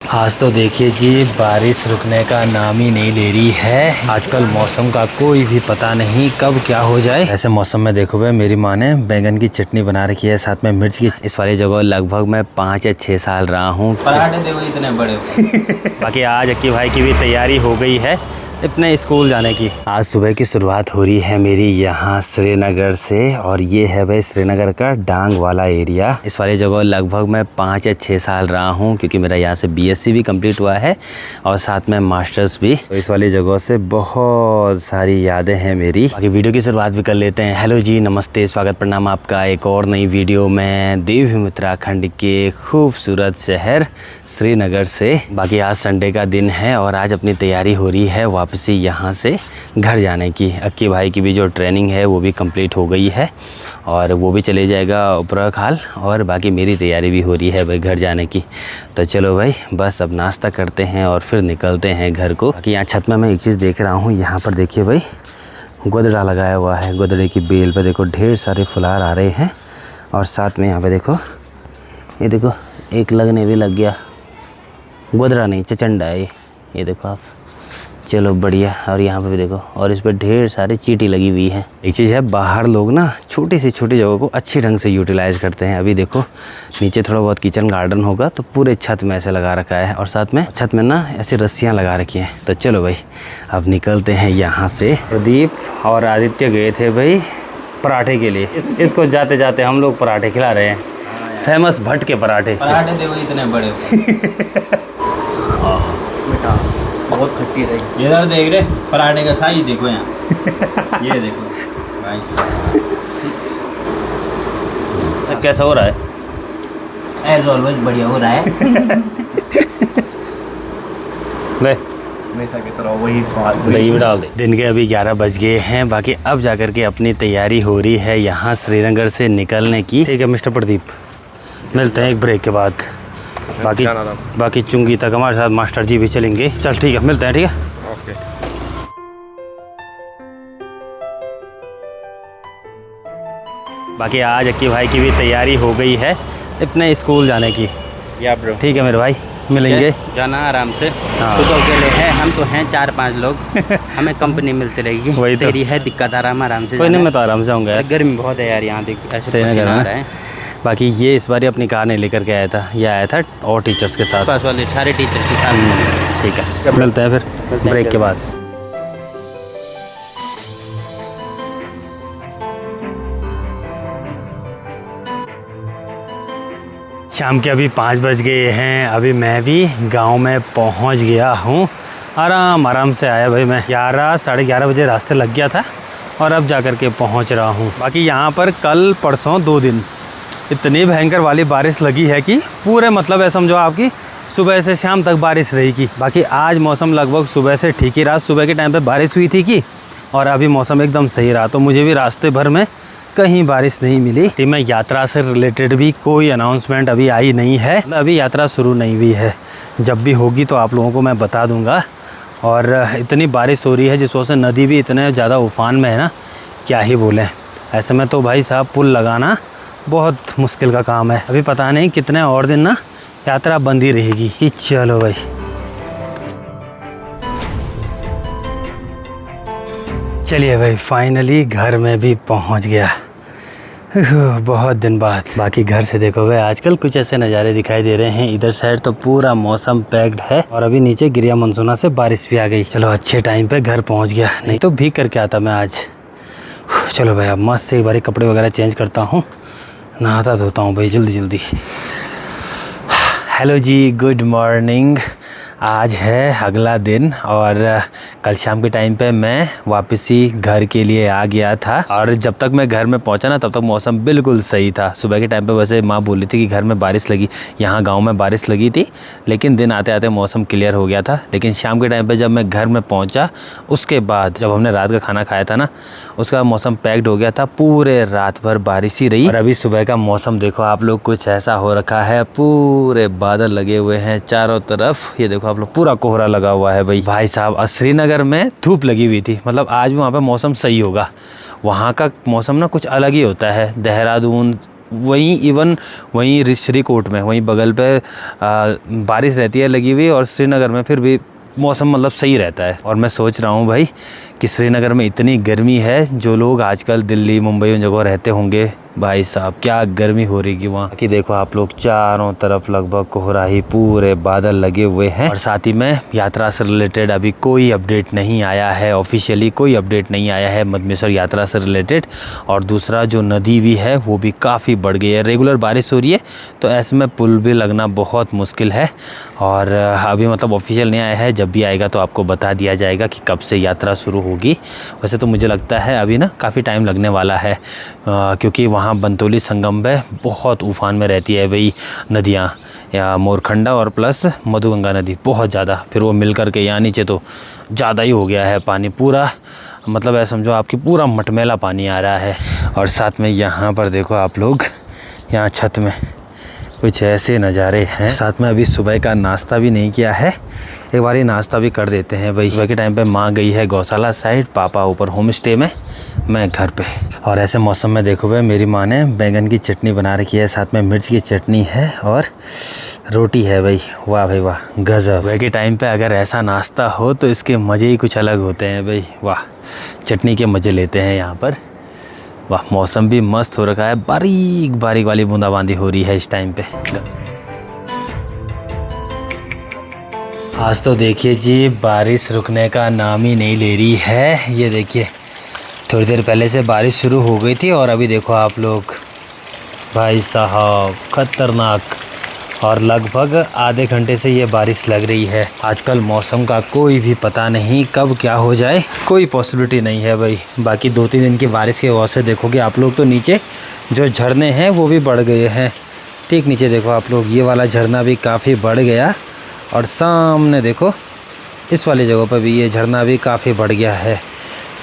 आज तो देखिए जी बारिश रुकने का नाम ही नहीं ले रही है। आजकल मौसम का कोई भी पता नहीं कब क्या हो जाए। ऐसे मौसम में देखो भाई मेरी माँ ने बैंगन की चटनी बना रखी है, साथ में मिर्च की। इस वाली जगह लगभग मैं 5 या 6 साल रहा हूँ। पराठे देखो इतने बड़े। बाकी आज अक्की भाई की भी तैयारी हो गई है अपने स्कूल जाने की। आज सुबह की शुरुआत हो रही है मेरी यहाँ श्रीनगर से, और ये है भाई श्रीनगर का डांग वाला एरिया। इस वाली जगह लगभग मैं 5 या 6 साल रहा हूँ, क्योंकि मेरा यहाँ से बीएससी भी कंप्लीट हुआ है और साथ में मास्टर्स भी। तो इस वाली जगह से बहुत सारी यादें हैं मेरी। बाकी वीडियो की शुरुआत भी कर लेते हैं। हेलो जी, नमस्ते, स्वागत प्रणाम आपका एक और नई वीडियो में देवभूमि उत्तराखंड के खूबसूरत शहर श्रीनगर से। बाकी आज संडे का दिन है और आज अपनी तैयारी हो रही है वापसी यहाँ से घर जाने की। अक्की भाई की भी जो ट्रेनिंग है वो भी कंप्लीट हो गई है और वो भी चले जाएगा उपरखाल, और बाकी मेरी तैयारी भी हो रही है भाई घर जाने की। तो चलो भाई बस अब नाश्ता करते हैं और फिर निकलते हैं घर को। बाकी यहाँ छत में मैं एक चीज़ देख रहा हूँ, यहाँ पर देखिए भाई गोदड़ा लगाया हुआ है। गोदड़े की बेल पे देखो ढेर सारे फुलार आ रहे हैं, और साथ में यहाँ पे देखो ये देखो एक लगने भी लग गया। गोदड़ा नहीं, चचंडा है ये देखो आप। चलो बढ़िया। और यहाँ पे भी देखो, और इस पर ढेर सारी चींटी लगी हुई है। एक चीज़ है, बाहर लोग ना छोटी सी छोटी जगह को अच्छी ढंग से यूटिलाइज करते हैं। अभी देखो नीचे थोड़ा बहुत किचन गार्डन होगा तो पूरे छत में ऐसे लगा रखा है, और साथ में छत में ना ऐसी रस्सियाँ लगा रखी हैं। तो चलो भाई अब निकलते हैं यहाँ से। प्रदीप और आदित्य गए थे भाई पराठे के लिए। इसको जाते जाते हम लोग पराठे खिला रहे हैं, फेमस भट्ट के पराठे। पराठे देखो इतने बड़े। बहुत खट्टी रही। इधर देख रहे पराठे का साइज देखो यहाँ। ये देखो भाई सब कैसा हो रहा है? एज ऑलवेज बढ़िया हो रहा है। ले हमेशा की तरह वही स्वाद। दही भी डाल दे। दिन के अभी 11 बज गए हैं। बाकी अब जाकर के अपनी तैयारी हो रही है यहाँ श्रीनगर से निकलने की। ठीक है मिस्टर प्रदीप, मिलते हैं एक ब्रेक के बाद। बाकी चुंगी तक हमारे साथ मास्टर जी भी चलेंगे। चल ठीक है, मिलते हैं। ठीक है ओके। बाकी आज अक्की भाई की भी तैयारी हो गई है अपने स्कूल जाने की। या ब्रो, ठीक है मेरे भाई, मिलेंगे। जाना आराम से। हाँ। तो अकेले हैं, हम तो हैं 4-5 लोग। हमें कंपनी मिलती रहेगी। वही तो। तेरी है दिक्कत, आराम से कोई नहीं, मैं तो आराम से आऊँगा यार। गर्मी बहुत है यार यहाँ, देख ऐसे श्रीनगर पसीना आ में। रहा है। बाकी ये इस बार अपनी कार नहीं लेकर के आया था, ये आया था और टीचर्स के साथ। पास वाले सारे टीचर के साथ। ठीक है, मिलते हैं फिर ब्रेक के बाद। शाम के अभी 5 बज गए हैं। अभी मैं भी गांव में पहुंच गया हूं। आराम से आया भाई मैं। 11 साढ़े 11 बजे रास्ते लग गया था और अब जाकर के पहुंच रहा हूं। बाकी यहाँ पर कल परसों 2 दिन इतनी भयंकर वाली बारिश लगी है कि पूरे मतलब है समझो आपकी सुबह से शाम तक बारिश रहेगी। बाकी आज मौसम लगभग सुबह से ठीक ही रहा। सुबह के टाइम पे बारिश हुई थी कि, और अभी मौसम एकदम सही रहा। तो मुझे भी रास्ते भर में कहीं बारिश नहीं मिली। टीम में यात्रा से रिलेटेड भी कोई अनाउंसमेंट अभी आई नहीं है। अभी यात्रा शुरू नहीं हुई है, जब भी होगी तो आप लोगों को मैं बता दूंगा। और इतनी बारिश हो रही है जिस वजह से नदी भी इतने ज़्यादा उफान में है ना, क्या ही बोलें। ऐसे में तो भाई साहब पुल लगाना बहुत मुश्किल का काम है। अभी पता नहीं कितने और दिन ना यात्रा बंद ही रहेगी। कि चलो भाई चलिए भाई, फाइनली घर में भी पहुंच गया बहुत दिन बाद। बाकी घर से देखो भाई आजकल कुछ ऐसे नज़ारे दिखाई दे रहे हैं। इधर साइड तो पूरा मौसम पैक्ड है, और अभी नीचे गिरिया मनसूना से बारिश भी आ गई। चलो अच्छे टाइम पे घर पहुंच गया, नहीं तो भीग करके आता मैं आज। चलो भाई अब मस्त से एक बारी कपड़े वगैरह चेंज करता हूँ, नहाता धोता हूँ भाई जल्दी जल्दी। हेलो जी, गुड मॉर्निंग। आज है अगला दिन, और कल शाम के टाइम पे मैं वापसी घर के लिए आ गया था। और जब तक मैं घर में पहुंचा ना तब तक मौसम बिल्कुल सही था। सुबह के टाइम पे वैसे माँ बोली थी कि घर में बारिश लगी, यहाँ गांव में बारिश लगी थी, लेकिन दिन आते आते मौसम क्लियर हो गया था। लेकिन शाम के टाइम पे जब मैं घर में पहुँचा, उसके बाद जब हमने रात का खाना खाया था ना, उसका मौसम पैक्ड हो गया था। पूरे रात भर बारिश ही रही। और अभी सुबह का मौसम देखो आप लोग, कुछ ऐसा हो रखा है, पूरे बादल लगे हुए हैं चारों तरफ। ये देखो आप लोग, पूरा कोहरा लगा हुआ है भाई साहब। श्रीनगर में धूप लगी हुई थी, मतलब आज भी वहाँ पे मौसम सही होगा। वहाँ का मौसम ना कुछ अलग ही होता है। देहरादून वहीं इवन वहीं श्रीकोट में वहीं बगल पे बारिश रहती है लगी हुई, और श्रीनगर में फिर भी मौसम मतलब सही रहता है। और मैं सोच रहा हूँ भाई कि श्रीनगर में इतनी गर्मी है, जो लोग आजकल दिल्ली मुंबई उन जगह रहते होंगे, भाई साहब क्या गर्मी हो रही है वहाँ की। देखो आप लोग चारों तरफ लगभग कोहरा ही, पूरे बादल लगे हुए हैं। और साथ ही में यात्रा से रिलेटेड अभी कोई अपडेट नहीं आया है, ऑफिशियली कोई अपडेट नहीं आया है मधमेश्वर यात्रा से रिलेटेड। और दूसरा जो नदी भी है वो भी काफ़ी बढ़ गई है, रेगुलर बारिश हो रही है, तो ऐसे में पुल भी लगना बहुत मुश्किल है। और अभी मतलब ऑफिशियल नहीं आया है, जब भी आएगा तो आपको बता दिया जाएगा कि कब से यात्रा शुरू होगी। वैसे तो मुझे लगता है अभी ना काफ़ी टाइम लगने वाला है, क्योंकि वहाँ बंतोली संगम पे बहुत उफान में रहती है भाई नदियाँ, या मोरखंडा और प्लस मधुगंगा नदी बहुत ज़्यादा, फिर वो मिल कर के यहाँ नीचे तो ज़्यादा ही हो गया है पानी पूरा, मतलब ऐसा समझो आपकी पूरा मटमैला पानी आ रहा है। और साथ में यहाँ पर देखो आप लोग, यहाँ छत में कुछ ऐसे नज़ारे हैं। साथ में अभी सुबह का नाश्ता भी नहीं किया है, एक बार ही नाश्ता भी कर देते हैं भाई। सुबह के टाइम पे माँ गई है गौशाला साइड, पापा ऊपर होम स्टे में, मैं घर पे। और ऐसे मौसम में देखो भाई मेरी माँ ने बैंगन की चटनी बना रखी है, साथ में मिर्च की चटनी है और रोटी है भाई। वाह भाई वाह, गजब। सुबह के टाइम पे अगर ऐसा नाश्ता हो तो इसके मज़े ही कुछ अलग होते हैं भाई। वाह, चटनी के मज़े लेते हैं यहाँ पर। वाह, मौसम भी मस्त हो रखा है, बारीक बारीक वाली बूंदाबांदी हो रही है इस टाइम पे। आज तो देखिए जी बारिश रुकने का नाम ही नहीं ले रही है। ये देखिए थोड़ी देर पहले से बारिश शुरू हो गई थी और अभी देखो आप लोग, भाई साहब खतरनाक। और लगभग आधे घंटे से ये बारिश लग रही है। आजकल मौसम का कोई भी पता नहीं कब क्या हो जाए, कोई पॉसिबिलिटी नहीं है भाई। बाकी 2-3 दिन की बारिश के वजह से देखोगे आप लोग तो नीचे जो झरने हैं वो भी बढ़ गए हैं। ठीक नीचे देखो आप लोग, ये वाला झरना भी काफ़ी बढ़ गया, और सामने देखो इस वाली जगह पर भी ये झरना भी काफ़ी बढ़ गया है।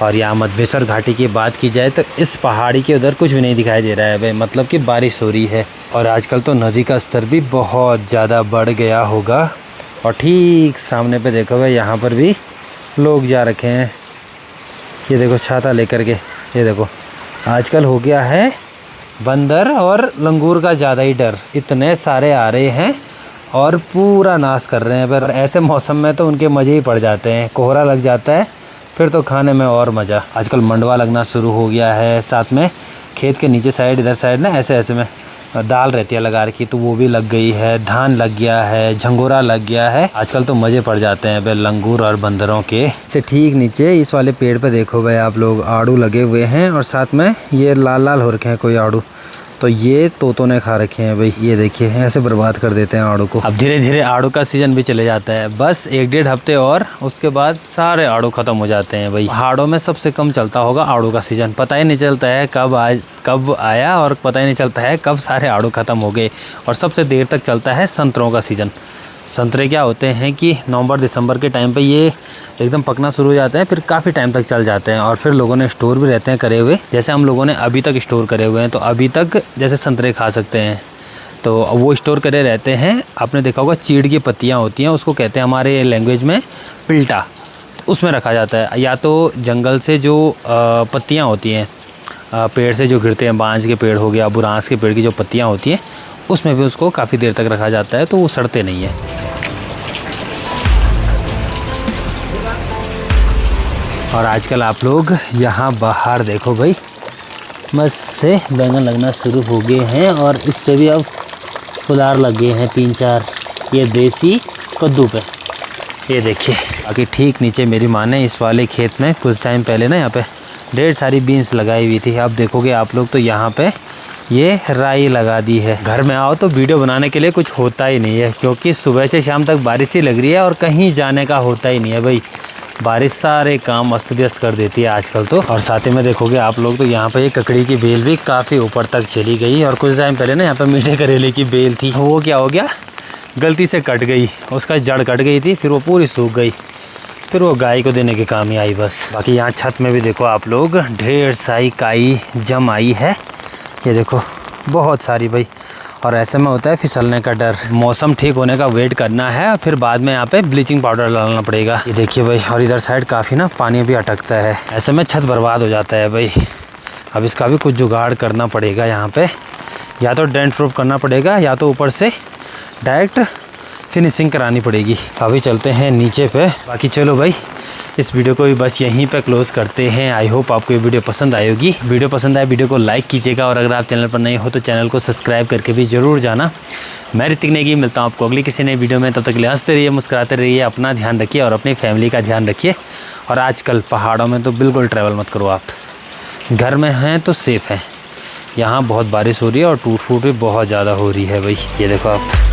और यहाँ मधमेश्वर घाटी की बात की जाए तो इस पहाड़ी के उधर कुछ भी नहीं दिखाई दे रहा है भाई, मतलब कि बारिश हो रही है। और आजकल तो नदी का स्तर भी बहुत ज़्यादा बढ़ गया होगा। और ठीक सामने पे देखो भाई, यहाँ पर भी लोग जा रखे हैं, ये देखो छाता लेकर के। ये देखो आजकल हो गया है बंदर और लंगूर का ज़्यादा ही डर, इतने सारे आ रहे हैं और पूरा नाश कर रहे हैं। पर ऐसे मौसम में तो उनके मज़े ही पड़ जाते हैं, कोहरा लग जाता है फिर तो खाने में और मज़ा। आजकल मंडवा लगना शुरू हो गया है, साथ में खेत के नीचे साइड इधर साइड ना ऐसे में दाल रहती है लगा रखी, तो वो भी लग गई है, धान लग गया है, झंगोरा लग गया है। आजकल तो मज़े पड़ जाते हैं भाई लंगूर और बंदरों के। से ठीक नीचे इस वाले पेड़ पे देखो भाई आप लोग, आड़ू लगे हुए हैं और साथ में ये लाल लाल हो रखे हैं कोई आड़ू, तो ये तोतों ने खा रखे हैं भाई। ये देखिए ऐसे बर्बाद कर देते हैं आड़ू को। अब धीरे धीरे आड़ू का सीजन भी चले जाता है, बस 1-1.5 हफ्ते और उसके बाद सारे आड़ू खत्म हो जाते हैं भाई। पहाड़ों में सबसे कम चलता होगा आड़ू का सीजन, पता ही नहीं चलता है कब आया और पता ही नहीं चलता है कब सारे आड़ू खत्म हो गए। और सबसे देर तक चलता है संतरों का सीज़न। संतरे क्या होते हैं कि नवंबर-दिसंबर के टाइम पे ये एकदम पकना शुरू हो जाते हैं, फिर काफ़ी टाइम तक चल जाते हैं। और फिर लोगों ने स्टोर भी रहते हैं करे हुए, जैसे हम लोगों ने अभी तक स्टोर करे हुए हैं, तो अभी तक जैसे संतरे खा सकते हैं तो वो स्टोर करे रहते हैं। आपने देखा होगा चीड़ की पत्तियाँ होती हैं, उसको कहते हैं हमारे लैंग्वेज में पिल्टा, उसमें रखा जाता है। या तो जंगल से जो पत्तियाँ होती हैं, पेड़ से जो गिरते हैं, बांज के पेड़ हो गया, बुरांस के पेड़ की जो पत्तियाँ होती हैं, उसमें भी उसको काफ़ी देर तक रखा जाता है, तो वो सड़ते नहीं है। और आजकल आप लोग यहाँ बाहर देखो भाई, मस्त से बैंगन लगना शुरू हो गए हैं और इस पे भी अब फुलार लग गए हैं 3-4, ये देसी कद्दू पे। ये देखिए बाकी ठीक नीचे मेरी माँ ने इस वाले खेत में कुछ टाइम पहले ना यहाँ पे ढेर सारी बीन्स लगाई हुई थी। अब देखोगे आप लोग तो यहाँ पे ये राई लगा दी है। घर में आओ तो वीडियो बनाने के लिए कुछ होता ही नहीं है, क्योंकि सुबह से शाम तक बारिश ही लग रही है और कहीं जाने का होता ही नहीं है भाई। बारिश सारे काम अस्त व्यस्त कर देती है आजकल तो। और साथ ही में देखोगे आप लोग तो यहाँ पे एक ककड़ी की बेल भी काफ़ी ऊपर तक चली गई। और कुछ टाइम पहले ना यहाँ पे मीठे करेले की बेल थी, वो क्या हो गया, गलती से कट गई, उसका जड़ कट गई थी, फिर वो पूरी सूख गई, फिर वो गाय को देने के काम ही आई बस। बाकी यहाँ छत में भी देखो आप लोग ढेर सारी काई जम आई है, ये देखो बहुत सारी भाई। और ऐसे में होता है फिसलने का डर। मौसम ठीक होने का वेट करना है, फिर बाद में यहाँ पे ब्लीचिंग पाउडर डालना पड़ेगा। ये देखिए भाई, और इधर साइड काफ़ी ना पानी भी अटकता है, ऐसे में छत बर्बाद हो जाता है भाई। अब इसका भी कुछ जुगाड़ करना पड़ेगा यहाँ पे, या तो डेंट प्रूफ करना पड़ेगा या तो ऊपर से डायरेक्ट फिनिशिंग करानी पड़ेगी। अभी चलते हैं नीचे पे। बाकी चलो भाई इस वीडियो को भी बस यहीं पे क्लोज़ करते हैं। आई होप आपको ये वीडियो पसंद आई होगी। वीडियो पसंद आए वीडियो को लाइक कीजिएगा और अगर आप चैनल पर नए हो तो चैनल को सब्सक्राइब करके भी ज़रूर जाना। मैं ऋतिक नेगी मिलता हूँ आपको अगली किसी नई वीडियो में। तब तक के लिए हंसते रहिए, मुस्कुराते रहिए, अपना ध्यान रखिए और अपनी फैमिली का ध्यान रखिए। और आजकल पहाड़ों में तो बिल्कुल ट्रैवल मत करो आप, घर में हैं तो सेफ़ हैं। यहाँ बहुत बारिश हो रही है और टूट फूट भी बहुत ज़्यादा हो रही है भाई, ये देखो आप।